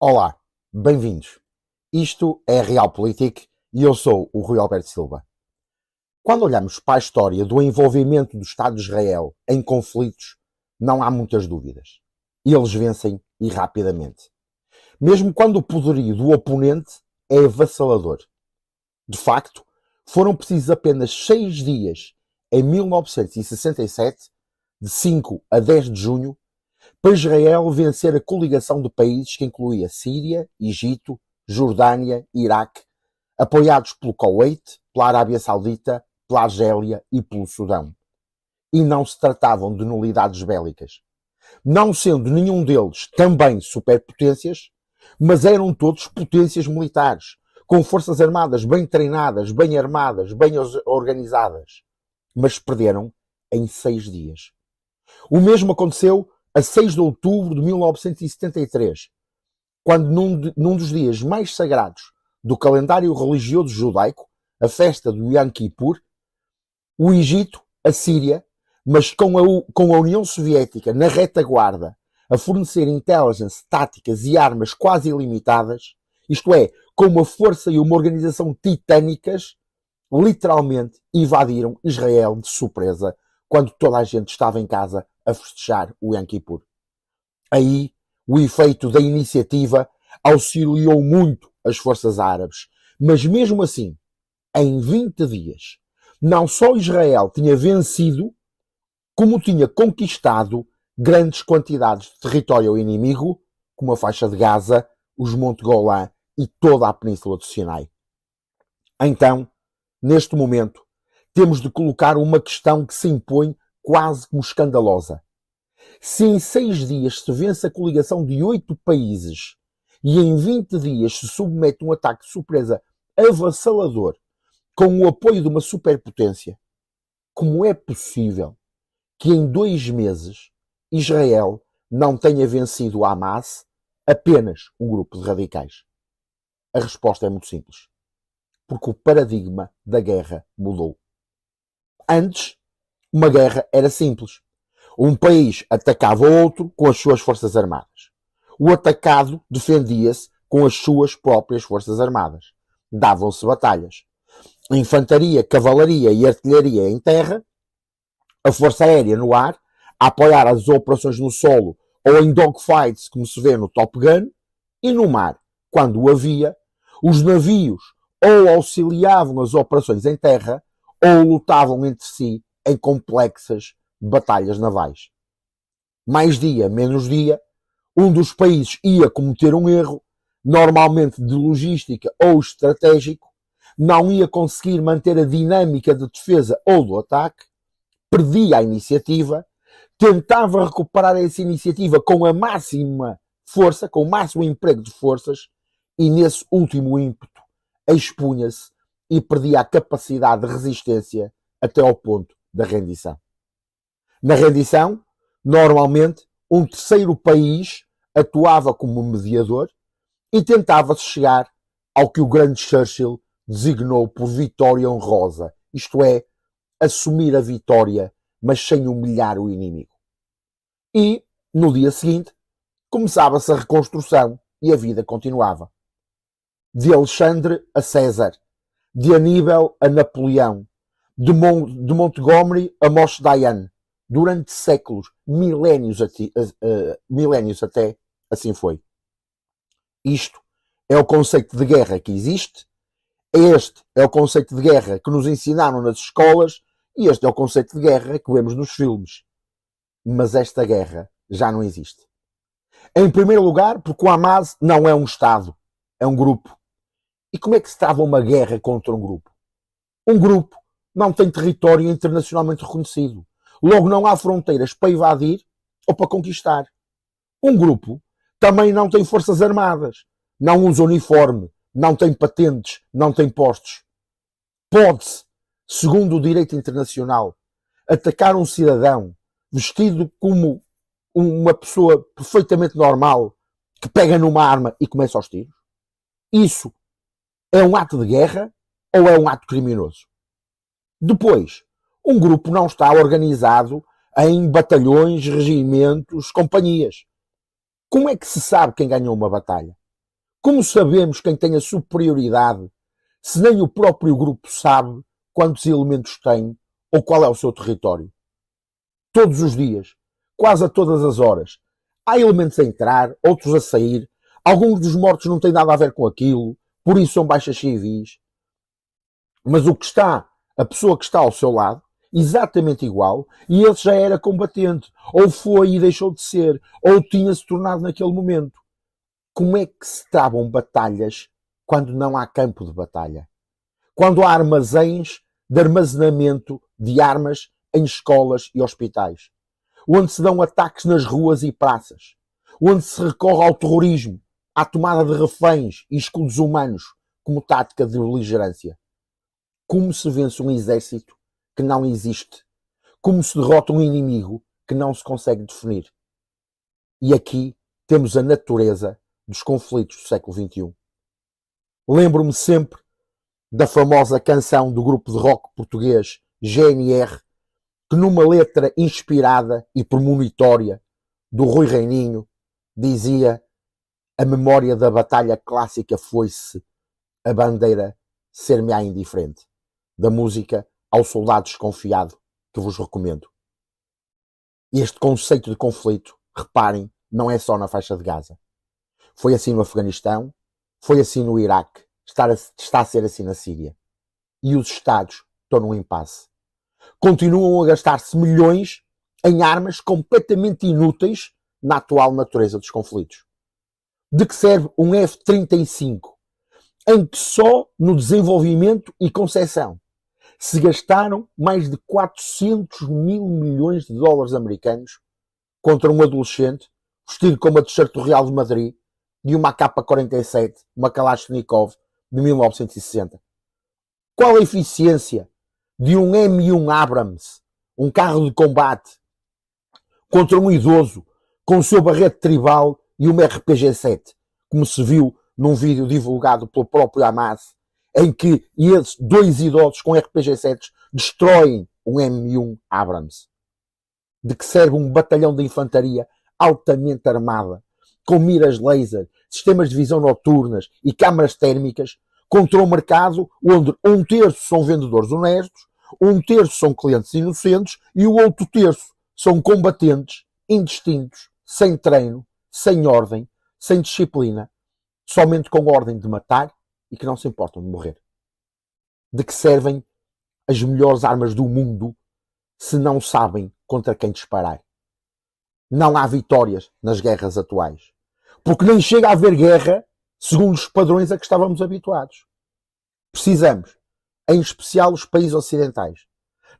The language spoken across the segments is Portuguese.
Olá, bem-vindos. Isto é Realpolitik e eu sou o Rui Alberto Silva. Quando olhamos para a história do envolvimento do Estado de Israel em conflitos, não há muitas dúvidas. Eles vencem e rapidamente. Mesmo quando o poderio do oponente é avassalador. De facto, foram precisos apenas 6 dias em 1967, de 5 a 10 de junho, para Israel vencer a coligação de países que incluía Síria, Egito, Jordânia e Iraque, apoiados pelo Kuwait, pela Arábia Saudita, pela Argélia e pelo Sudão. E não se tratavam de nulidades bélicas. Não sendo nenhum deles também superpotências, mas eram todos potências militares, com forças armadas bem treinadas, bem armadas, bem organizadas. Mas perderam em 6 dias. O mesmo aconteceu a 6 de outubro de 1973, quando num dos dias mais sagrados do calendário religioso judaico, a festa do Yom Kippur, o Egito, a Síria, mas com a União Soviética na retaguarda, a fornecer intelligence, táticas e armas quase ilimitadas, isto é, com uma força e uma organização titânicas, literalmente invadiram Israel de surpresa, quando toda a gente estava em casa a festejar o Yom Kippur. Aí, o efeito da iniciativa auxiliou muito as forças árabes. Mas mesmo assim, em 20 dias, não só Israel tinha vencido, como tinha conquistado grandes quantidades de território ao inimigo, como a faixa de Gaza, os Montes Golã e toda a Península do Sinai. Então, neste momento, temos de colocar uma questão que se impõe quase como escandalosa. Se em 6 dias se vence a coligação de 8 países e em 20 dias se submete um ataque de surpresa avassalador com o apoio de uma superpotência, como é possível que em 2 meses Israel não tenha vencido o Hamas, apenas um grupo de radicais? A resposta é muito simples. Porque o paradigma da guerra mudou. Antes, uma guerra era simples. Um país atacava o outro com as suas forças armadas. O atacado defendia-se com as suas próprias forças armadas. Davam-se batalhas. Infantaria, cavalaria e artilharia em terra, a força aérea no ar, a apoiar as operações no solo ou em dogfights, como se vê no Top Gun, e no mar, quando o havia, os navios ou auxiliavam as operações em terra ou lutavam entre si em complexas batalhas navais. Mais dia, menos dia, um dos países ia cometer um erro, normalmente de logística ou estratégico, não ia conseguir manter a dinâmica de defesa ou do ataque, perdia a iniciativa, tentava recuperar essa iniciativa com a máxima força, com o máximo emprego de forças, e nesse último ímpeto expunha-se e perdia a capacidade de resistência até ao ponto da rendição. Na rendição, normalmente, um terceiro país atuava como mediador e tentava chegar ao que o grande Churchill designou por vitória honrosa, isto é, assumir a vitória, mas sem humilhar o inimigo. E, no dia seguinte, começava-se a reconstrução e a vida continuava. De Alexandre a César, de Aníbal a Napoleão, de Montgomery a Moshe Dayan, durante séculos, milénios até, assim foi. Isto é o conceito de guerra que existe, este é o conceito de guerra que nos ensinaram nas escolas e este é o conceito de guerra que vemos nos filmes. Mas esta guerra já não existe. Em primeiro lugar, porque o Hamas não é um Estado, é um grupo. E como é que se trava uma guerra contra um grupo? Um grupo não tem território internacionalmente reconhecido. Logo não há fronteiras para invadir ou para conquistar. Um grupo também não tem forças armadas, não usa uniforme, não tem patentes, não tem postos. Pode-se, segundo o direito internacional, atacar um cidadão vestido como uma pessoa perfeitamente normal que pega numa arma e começa aos tiros? Isso é um ato de guerra ou é um ato criminoso? Depois, um grupo não está organizado em batalhões, regimentos, companhias. Como é que se sabe quem ganhou uma batalha? Como sabemos quem tem a superioridade se nem o próprio grupo sabe quantos elementos tem ou qual é o seu território? Todos os dias, quase a todas as horas, há elementos a entrar, outros a sair. Alguns dos mortos não têm nada a ver com aquilo, por isso são baixas civis. Mas a pessoa que está ao seu lado, exatamente igual, e esse já era combatente, ou foi e deixou de ser, ou tinha-se tornado naquele momento. Como é que se travam batalhas quando não há campo de batalha? Quando há armazéns de armazenamento de armas em escolas e hospitais, onde se dão ataques nas ruas e praças, onde se recorre ao terrorismo, à tomada de reféns e escudos humanos como tática de beligerância. Como se vence um exército que não existe? Como se derrota um inimigo que não se consegue definir? E aqui temos a natureza dos conflitos do século XXI. Lembro-me sempre da famosa canção do grupo de rock português GNR, que numa letra inspirada e premonitória do Rui Reininho dizia: a memória da batalha clássica foi-se, a bandeira ser-me-á indiferente. Da música Ao Soldado Desconfiado, que vos recomendo. Este conceito de conflito, reparem, não é só na faixa de Gaza. Foi assim no Afeganistão, foi assim no Iraque, está a ser assim na Síria. E os Estados estão num impasse. Continuam a gastar-se milhões em armas completamente inúteis na atual natureza dos conflitos. De que serve um F-35, em que só no desenvolvimento e concepção se gastaram mais de 400 mil milhões de dólares americanos contra um adolescente vestido com uma t-shirt do Real de Madrid e uma AK-47, uma Kalashnikov de 1960. Qual a eficiência de um M1 Abrams, um carro de combate, contra um idoso com o seu barrete tribal e uma RPG-7, como se viu num vídeo divulgado pelo próprio Hamas, em que esses dois idosos com RPG-7s destroem um M1 Abrams? De que serve um batalhão de infantaria altamente armada, com miras laser, sistemas de visão noturnas e câmaras térmicas, contra um mercado onde um terço são vendedores honestos, um terço são clientes inocentes e o outro terço são combatentes indistintos, sem treino, sem ordem, sem disciplina, somente com ordem de matar e que não se importam de morrer. De que servem as melhores armas do mundo se não sabem contra quem disparar? Não há vitórias nas guerras atuais. Porque nem chega a haver guerra segundo os padrões a que estávamos habituados. Precisamos, em especial os países ocidentais,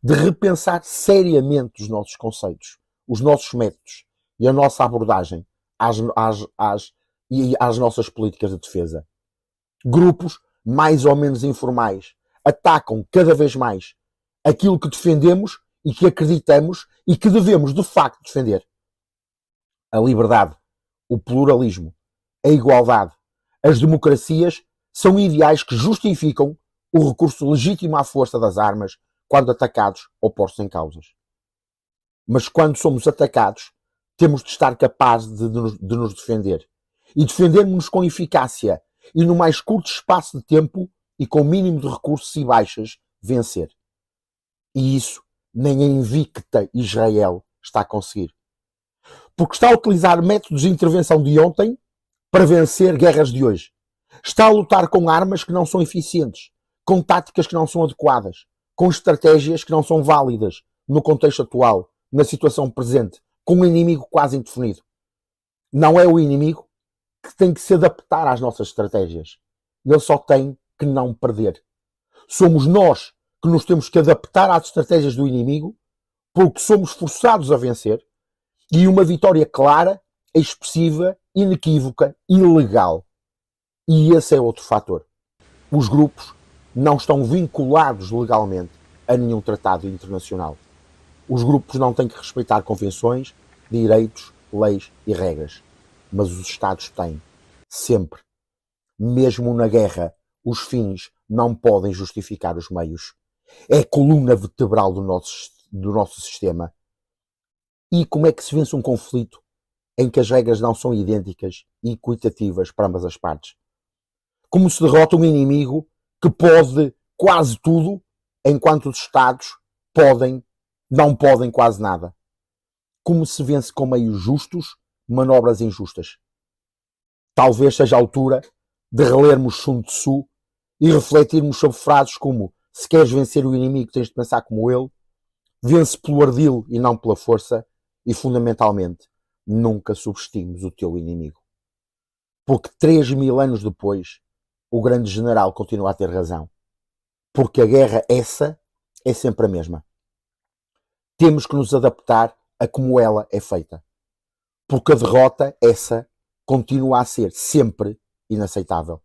de repensar seriamente os nossos conceitos, os nossos métodos e a nossa abordagem às nossas políticas de defesa. Grupos mais ou menos informais atacam cada vez mais aquilo que defendemos e que acreditamos e que devemos de facto defender. A liberdade, o pluralismo, a igualdade, as democracias são ideais que justificam o recurso legítimo à força das armas quando atacados ou postos em causas. Mas quando somos atacados, temos de estar capazes de nos defender. E defendermos-nos com eficácia e no mais curto espaço de tempo e com o mínimo de recursos e baixas, vencer. E isso nem a invicta Israel está a conseguir. Porque está a utilizar métodos de intervenção de ontem para vencer guerras de hoje. Está a lutar com armas que não são eficientes, com táticas que não são adequadas, com estratégias que não são válidas no contexto atual, na situação presente, com um inimigo quase indefinido. Não é o inimigo que tem que se adaptar às nossas estratégias. Ele só tem que não perder. Somos nós que nos temos que adaptar às estratégias do inimigo, porque somos forçados a vencer, e uma vitória clara, expressiva, inequívoca e legal. E esse é outro fator. Os grupos não estão vinculados legalmente a nenhum tratado internacional. Os grupos não têm que respeitar convenções, direitos, leis e regras. Mas os Estados têm. Sempre. Mesmo na guerra, os fins não podem justificar os meios. É a coluna vertebral do nosso sistema. E como é que se vence um conflito em que as regras não são idênticas e equitativas para ambas as partes? Como se derrota um inimigo que pode quase tudo, enquanto os Estados não podem quase nada? Como se vence com meios justos manobras injustas? Talvez seja a altura de relermos Sun Tzu e refletirmos sobre frases como: se queres vencer o inimigo, tens de pensar como ele, vence pelo ardil e não pela força, e fundamentalmente, nunca subestimes o teu inimigo. Porque 3.000 anos depois, o grande general continua a ter razão. Porque a guerra essa é sempre a mesma. Temos que nos adaptar a como ela é feita. Porque a derrota essa continua a ser sempre inaceitável.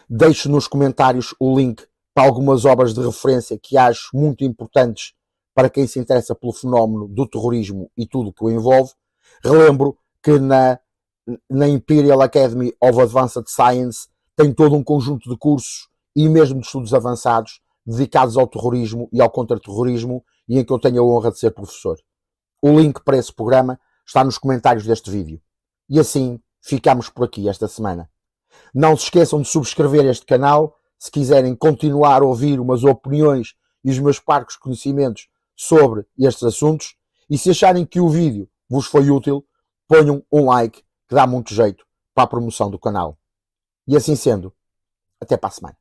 Deixe nos comentários o link para algumas obras de referência que acho muito importantes para quem se interessa pelo fenómeno do terrorismo e tudo o que o envolve. Relembro que na Imperial Academy of Advanced Science tem todo um conjunto de cursos e mesmo de estudos avançados dedicados ao terrorismo e ao contra-terrorismo, e em que eu tenho a honra de ser professor. O link para esse programa está nos comentários deste vídeo. E assim ficamos por aqui esta semana. Não se esqueçam de subscrever este canal se quiserem continuar a ouvir umas opiniões e os meus parcos conhecimentos sobre estes assuntos. E se acharem que o vídeo vos foi útil, ponham um like, que dá muito jeito para a promoção do canal. E assim sendo, até para a semana.